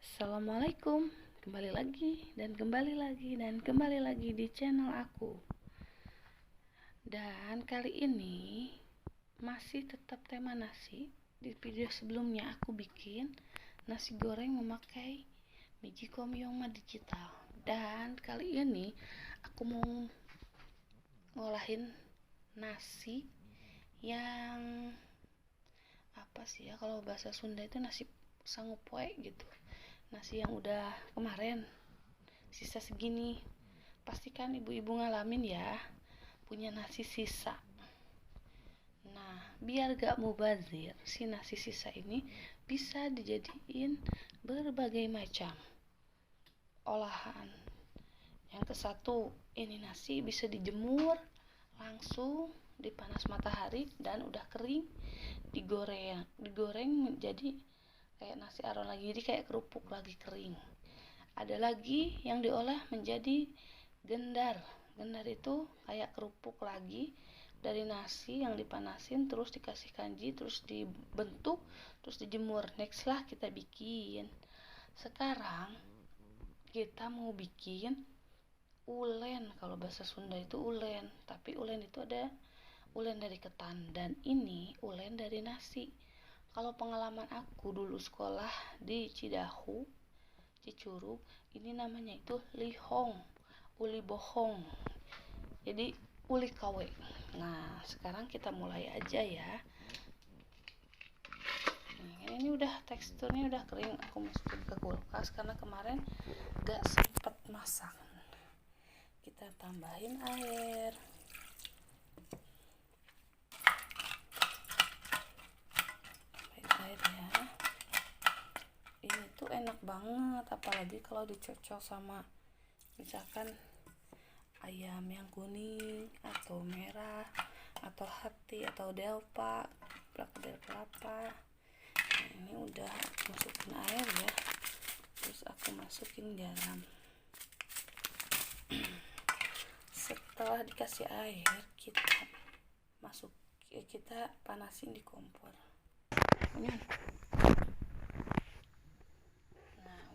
Assalamualaikum, kembali lagi dan kembali lagi dan kembali lagi di channel aku. Dan kali ini masih tetap tema nasi. Di video sebelumnya aku bikin nasi goreng memakai Magicom Yongma Digital. Dan kali ini aku mau ngolahin nasi yang apa sih ya, kalau bahasa Sunda itu nasi sangupoe gitu. Nasi yang udah kemarin sisa segini. Pastikan ibu-ibu ngalamin ya, punya nasi sisa. Nah, biar gak mubazir, si nasi sisa ini bisa dijadiin berbagai macam olahan. Yang ke satu, ini nasi bisa dijemur langsung di panas matahari dan udah kering, digoreng menjadi kayak nasi aron lagi, jadi kayak kerupuk lagi kering. Ada lagi yang diolah menjadi gendar. Gendar itu kayak kerupuk lagi dari nasi yang dipanasin, terus dikasih kanji, terus dibentuk, terus dijemur. Next lah kita bikin. Sekarang kita mau bikin ulen. Kalau bahasa Sunda itu ulen, tapi ulen itu ada ulen dari ketan, dan ini ulen dari nasi. Kalau pengalaman aku dulu sekolah di Cidahu, Cicurug, ini namanya itu lihong, uli bohong. Jadi uli kawe. Nah, sekarang kita mulai aja ya. Nah, ini udah teksturnya udah kering, aku masukin ke kulkas karena kemarin gak sempet masak. Kita tambahin air. Ya, ini tuh enak banget, apalagi kalau dicocol sama misalkan ayam yang kuning atau merah atau hati atau delpa, del kelapa. Nah, ini udah masukin air ya, terus aku masukin garam. Setelah dikasih air, kita panasin di kompor. Nah,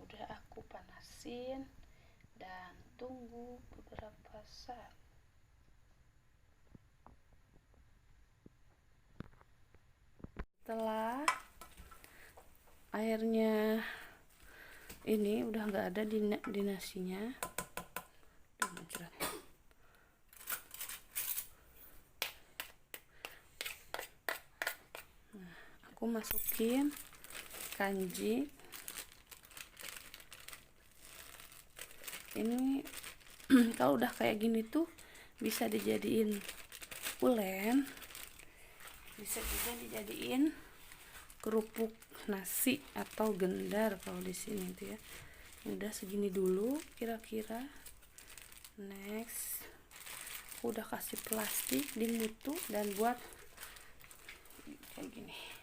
udah aku panasin dan tunggu beberapa saat. Setelah airnya ini udah nggak ada di nasinya, nah, aku masukin kanji. Ini kalau udah kayak gini tuh bisa dijadiin ulen, bisa juga dijadiin kerupuk nasi atau gendar kalau di sini tuh ya. Udah segini dulu kira-kira. Next, aku udah kasih plastik di mutu dan buat kayak gini.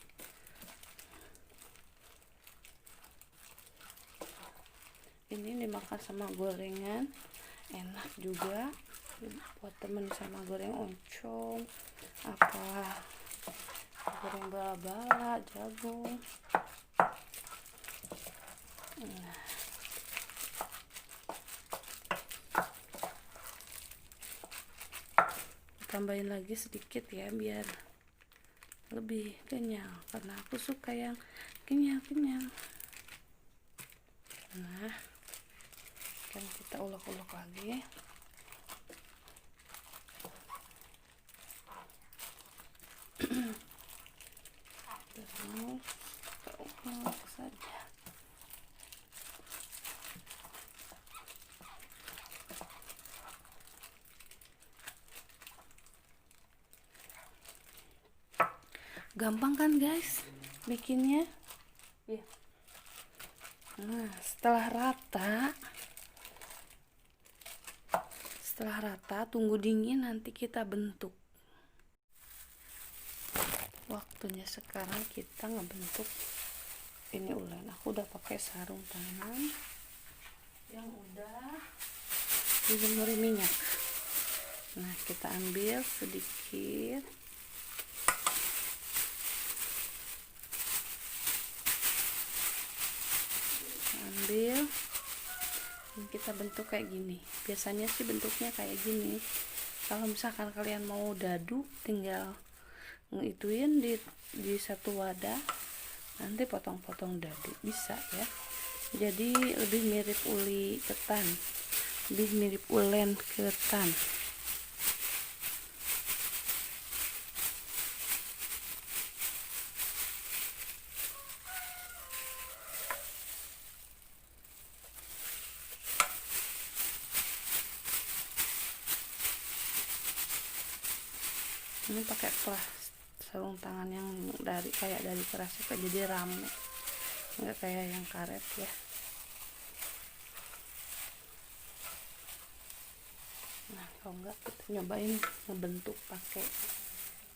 Ini dimakan sama gorengan, enak juga buat temen sama goreng oncom, apa goreng bala-bala, jagung. Nah, tambahin lagi sedikit ya biar lebih kenyal, karena aku suka yang kenyal-kenyal. Nah, kan kita ulek-ulek lagi. Terus kita ulek saja. Gampang kan guys bikinnya ya. Nah, setelah rata tunggu dingin, nanti kita bentuk. Waktunya sekarang kita ngebentuk ini ulen. Aku udah pakai sarung tangan yang udah dilumuri minyak. Nah, kita ambil sedikit. kecil. Kita bentuk kayak gini. Biasanya sih bentuknya kayak gini. Kalau misalkan kalian mau dadu, tinggal ngituin di satu wadah, nanti potong-potong dadu, bisa ya. Jadi lebih mirip uli ketan, lebih mirip ulen ketan. Ini pakai sarung tangan yang kayak dari keras, jadi rame, nggak kayak yang karet ya. Nah, kalau nggak kita nyobain ngebentuk pakai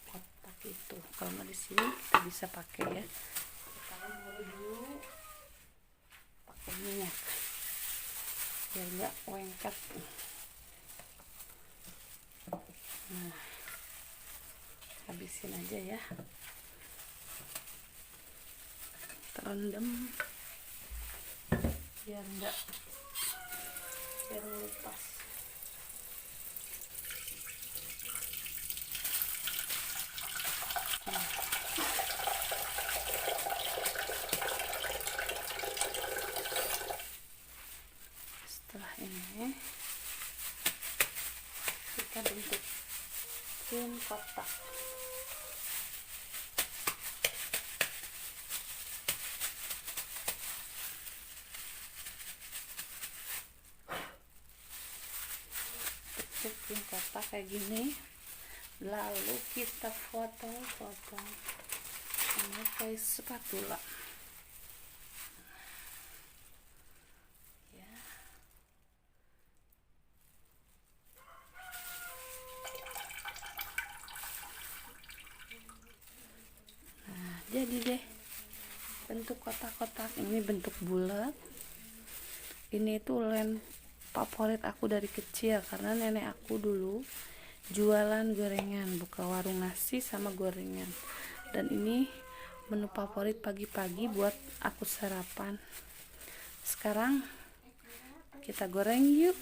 kotak itu. Kalau nggak di sini kita bisa pakai ya. Kita dulu pakai minyak biar nggak lengket. Nah, habisin aja ya, terendam biar lepas. Setelah ini kita bentukin kotak. Bikin kotak kayak gini, lalu kita potong-potong memakai spatula ya. Nah, jadi deh bentuk kotak-kotak ini, bentuk bulat. Ini tuh ulen favorit aku dari kecil, karena nenek aku dulu jualan gorengan, buka warung nasi sama gorengan, dan ini menu favorit pagi-pagi buat aku sarapan. Sekarang kita goreng yuk.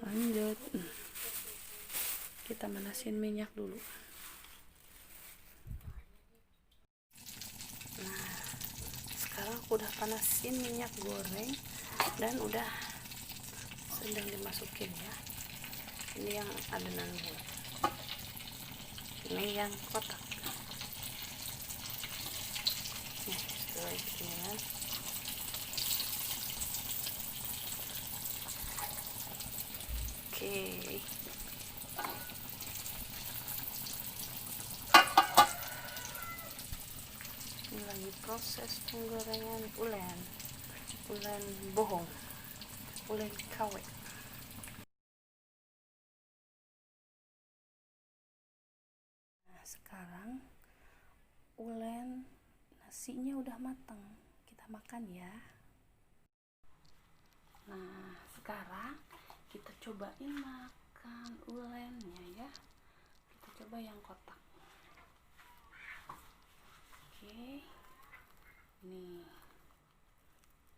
Lanjut, kita manasin minyak dulu. Nah, sekarang aku udah panasin minyak goreng dan udah sedang dimasukin ya. Ini yang adonan bulat, ini yang kotak. Nih, setelah itu kan oke. Ini lagi proses penggorengan ulen bohong, ulen KW. Nah, sekarang ulen nasinya udah matang, kita makan ya. Nah, sekarang kita cobain makan ulennya ya. Kita coba yang kotak. Oke, nih,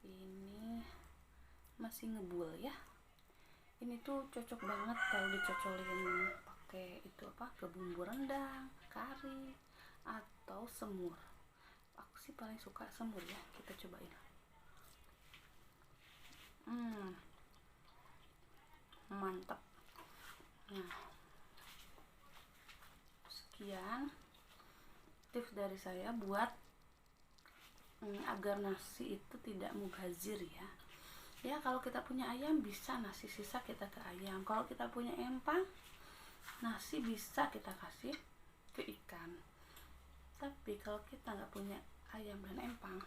ini masih ngebul ya. Ini tuh cocok banget kalau dicocolin pakai itu ke bumbu rendang, kari, atau semur. Aku sih paling suka semur ya. Kita cobain. Mantap. Nah, sekian tips dari saya buat agar nasi itu tidak mubazir ya. Ya, kalau kita punya ayam bisa nasi sisa kita ke ayam. Kalau kita punya empang, nasi bisa kita kasih ke ikan. Tapi kalau kita nggak punya ayam dan empang,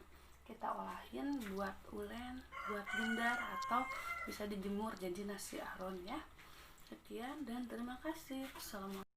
kita olahin buat ulen, buat gendar, atau bisa dijemur jadi nasi ahron ya. Sekian dan terima kasih. Assalamualaikum.